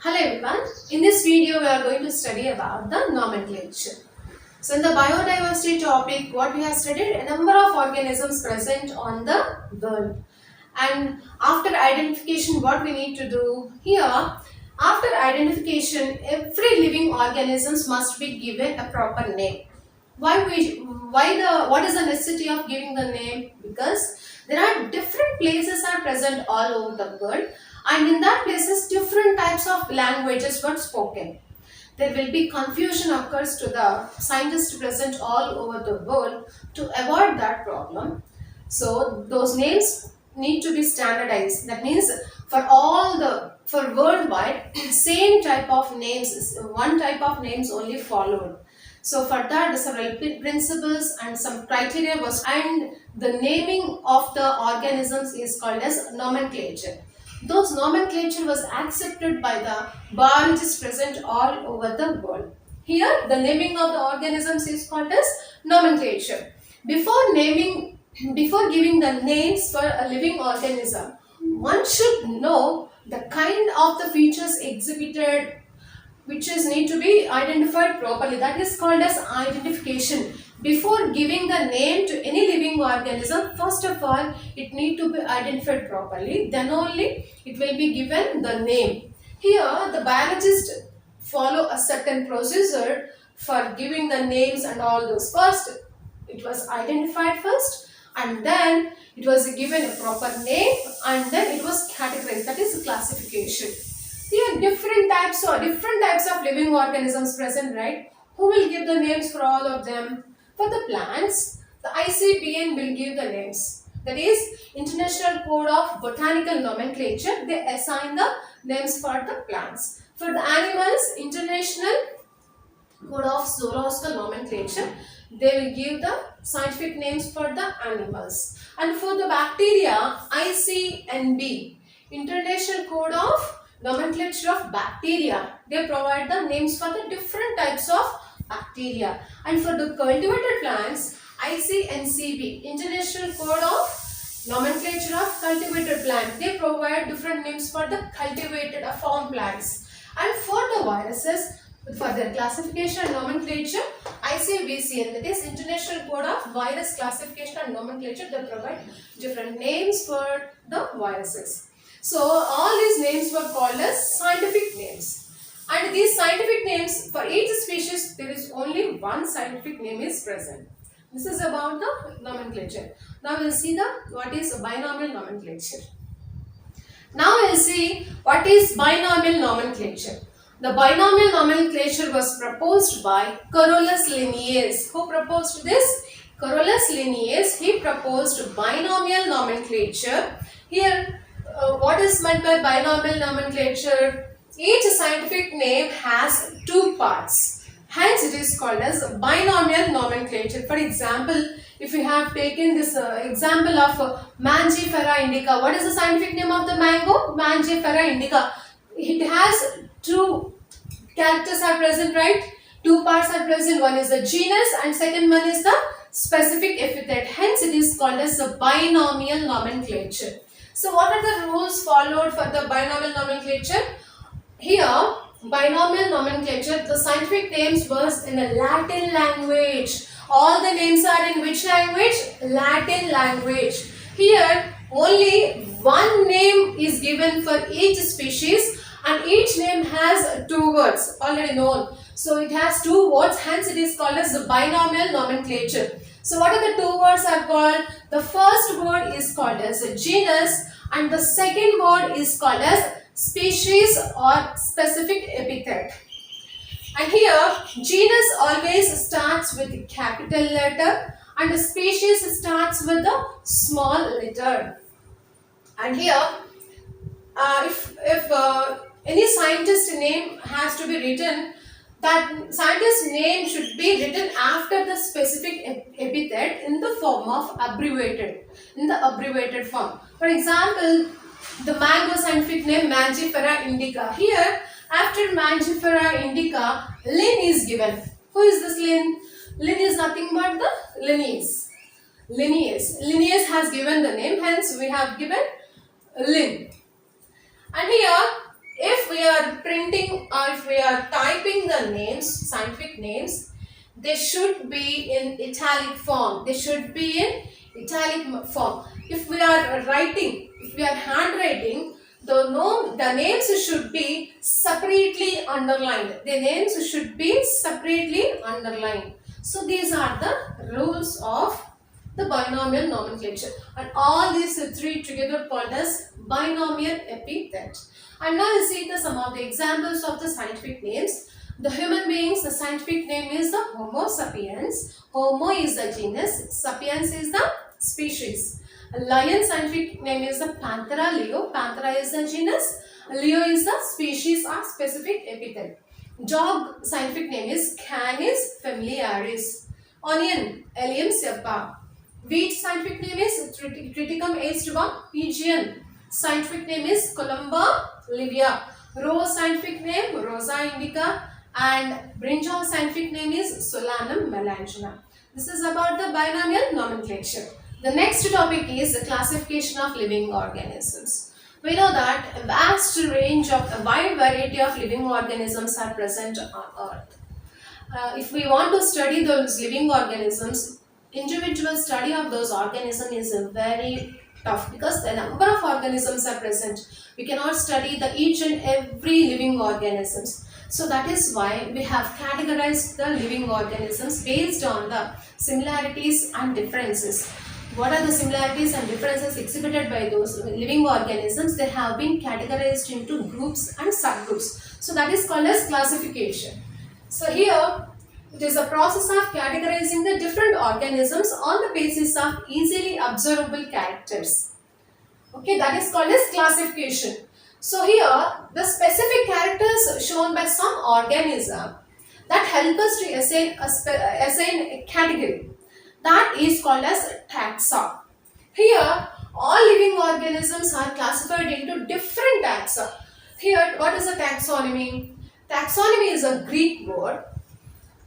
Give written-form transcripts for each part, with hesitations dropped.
Hello everyone, in this video we are going to study about the nomenclature. So in the biodiversity topic, what we have studied, a number of organisms present on the world. And after identification, what we need to do here, after identification, every living organisms must be given a proper name. What is the necessity of giving the name? Because there are different places are present all over the world, and in that places different types of languages were spoken. There will be confusion occurs to the scientists present all over the world. To avoid that problem, so those names need to be standardized. That means for worldwide same type of names, one type of names only followed. So for that, several principles and some criteria was, and the naming of the organisms is called as nomenclature. Those nomenclature was accepted by the biologists present all over the world. Here, the naming of the organisms is called as nomenclature. Before giving the names for a living organism, one should know the kind of the features exhibited, which is need to be identified properly. That is called as identification. Before giving the name to any living organism, first of all, it need to be identified properly. Then only it will be given the name. Here, the biologists follow a certain procedure for giving the names and all those. First, it was identified first, and then it was given a proper name, and then it was categorized. That is classification. Here different types of living organisms present, right? Who will give the names for all of them? For the plants, the ICBN will give the names. That is International Code of Botanical Nomenclature. They assign the names for the plants. For the animals, International Code of Zoological Nomenclature. They will give the scientific names for the animals. And for the bacteria, ICNB, International Code of Nomenclature of Bacteria. They provide the names for the different types of bacteria. And for the cultivated plants, ICNCB, International Code of Nomenclature of Cultivated Plant. They provide different names for the cultivated farm plants. And for the viruses, for their classification and nomenclature, ICVCN, that is International Code of Virus Classification and Nomenclature. They provide different names for the viruses. So all these names were called as scientific names, and these scientific names for each species there is only one scientific name is present. This is about the nomenclature. Now we will see what is binomial nomenclature. Now we will see what is binomial nomenclature. The binomial nomenclature was proposed by Carolus Linnaeus. Who proposed this? Carolus Linnaeus. He proposed binomial nomenclature. Here, what is meant by binomial nomenclature? Each scientific name has two parts. Hence, it is called as binomial nomenclature. For example, if we have taken this example of Mangifera indica. What is the scientific name of the mango? Mangifera indica. It has two characters are present, right? Two parts are present. One is the genus and second one is the specific epithet. Hence, it is called as a binomial nomenclature. So what are the rules followed for the binomial nomenclature? Here, binomial nomenclature, the scientific names was in a Latin language. All the names are in which language? Latin language. Here, only one name is given for each species, and each name has two words already known. So it has two words, hence it is called as the binomial nomenclature. So what are the two words are called? The first word is called as a genus, and the second word is called as species or specific epithet. And here genus always starts with a capital letter and the species starts with a small letter. And here if any scientist name has to be written, that scientist name should be written after the specific epithet in the form of abbreviated form. For example, the mango scientific name Mangifera indica. Here, after Mangifera indica, Lin is given. Who is this Lin? Lin is nothing but the Linnaeus. Linnaeus has given the name, hence we have given Lin. And here, if we are printing or if we are typing the names, scientific names, they should be in italic form. They should be in italic form. If we are writing, if we are handwriting, the names should be separately underlined. The names should be separately underlined. So these are the rules of the binomial nomenclature, and all these three together called as binomial epithet. And now you see some of the examples of the scientific names. The human beings, the scientific name is the Homo sapiens. Homo is the genus, sapiens is the species. Lion scientific name is the Panthera leo. Panthera is the genus, Leo is the species or specific epithet. Dog scientific name is Canis familiaris. Onion, Allium cepa. Wheat scientific name is Triticum aestiva. Pigeon scientific name is Columba livia. Rose scientific name Rosa indica, and brinjal scientific name is Solanum melangina. This is about the binomial nomenclature. The next topic is the classification of living organisms. We know that a vast range of a wide variety of living organisms are present on Earth. If we want to study those living organisms, individual study of those organisms is very tough because the number of organisms are present. We cannot study each and every living organisms. So that is why we have categorized the living organisms based on the similarities and differences. What are the similarities and differences exhibited by those living organisms? They have been categorized into groups and subgroups. So that is called as classification. So here it is a process of categorizing the different organisms on the basis of easily observable characters. Okay, that is called as classification. So here the specific characters shown by some organism that help us to assign a category, that is called as taxa. Here all living organisms are classified into different taxa. Here what is a taxonomy? Taxonomy is a Greek word.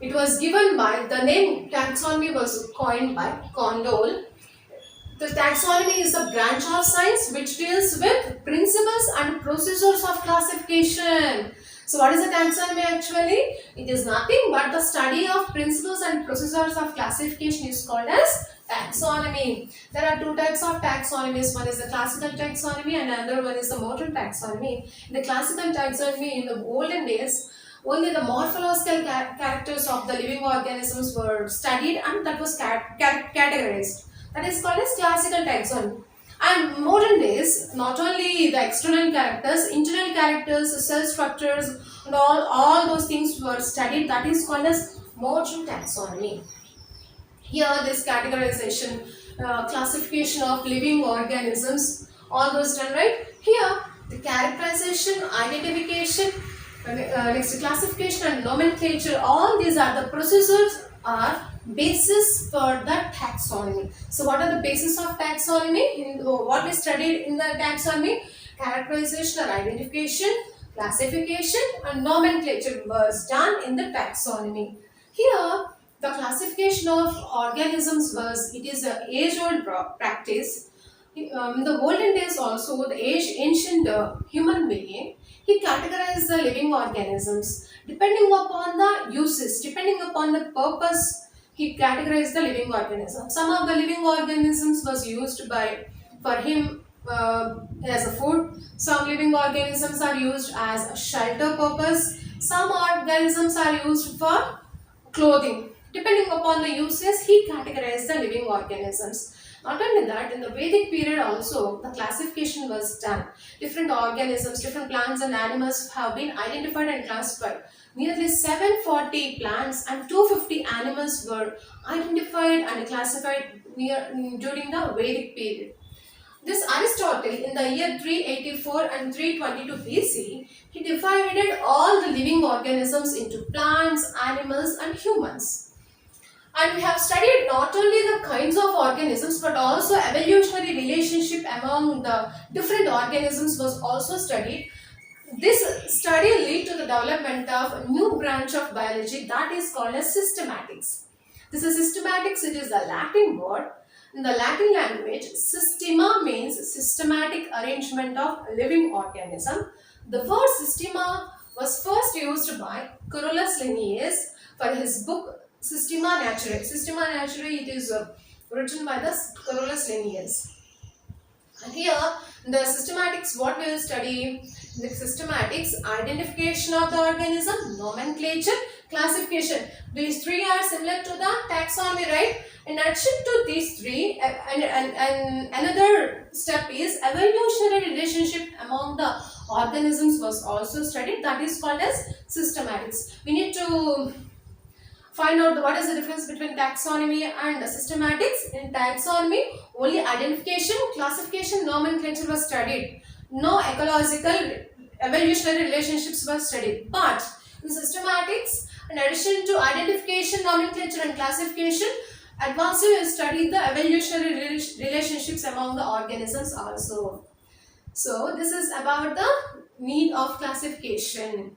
It was given by, the name taxonomy was coined by Condell. The taxonomy is a branch of science which deals with principles and procedures of classification. So what is a taxonomy actually? It is nothing but the study of principles and procedures of classification is called as taxonomy. There are two types of taxonomies. One is the classical taxonomy and another one is the modern taxonomy. In the classical taxonomy, in the olden days, only the morphological characters of the living organisms were studied and that was categorized. That is called as classical taxonomy. And modern days, not only the external characters, internal characters, cell structures and all those things were studied. That is called as modern taxonomy. Here this categorization, classification of living organisms, all those done, right? Here the characterization, identification, next classification and nomenclature, all these are the procedures are basis for the taxonomy. So what are the basis of taxonomy? What we studied in the taxonomy? Characterization or identification, classification and nomenclature was done in the taxonomy. Here the classification of organisms it is an age-old practice. In the olden days also, the ancient human being, he categorized the living organisms depending upon the uses, depending upon the purpose. He categorized the living organisms. Some of the living organisms was used for him as a food. Some living organisms are used as a shelter purpose. Some organisms are used for clothing. Depending upon the uses, he categorized the living organisms. Not only that, in the Vedic period also, the classification was done. Different organisms, different plants and animals have been identified and classified. Nearly 740 plants and 250 animals were identified and classified during the Vedic period. This Aristotle, in the year 384 and 322 BC, he divided all the living organisms into plants, animals and humans. And we have studied not only the kinds of organisms but also evolutionary relationship among the different organisms was also studied. This study led to the development of a new branch of biology that is called as systematics. This is systematics, it is a Latin word. In the Latin language, systema means systematic arrangement of living organism. The word systema was first used by Carolus Linnaeus for his book Systema Naturae. Systema Naturae, it is written by the Carolus Linnaeus. And here, the systematics, what we will study? The systematics, identification of the organism, nomenclature, classification. These three are similar to the taxonomy, right? In addition to these three, and another step is evolutionary relationship among the organisms was also studied. That is called as systematics. We need to find out what is the difference between taxonomy and systematics. In taxonomy, only identification, classification, nomenclature was studied. No ecological evolutionary relationships were studied. But in systematics, in addition to identification, nomenclature and classification, advanced will study the evolutionary relationships among the organisms also. So this is about the need of classification.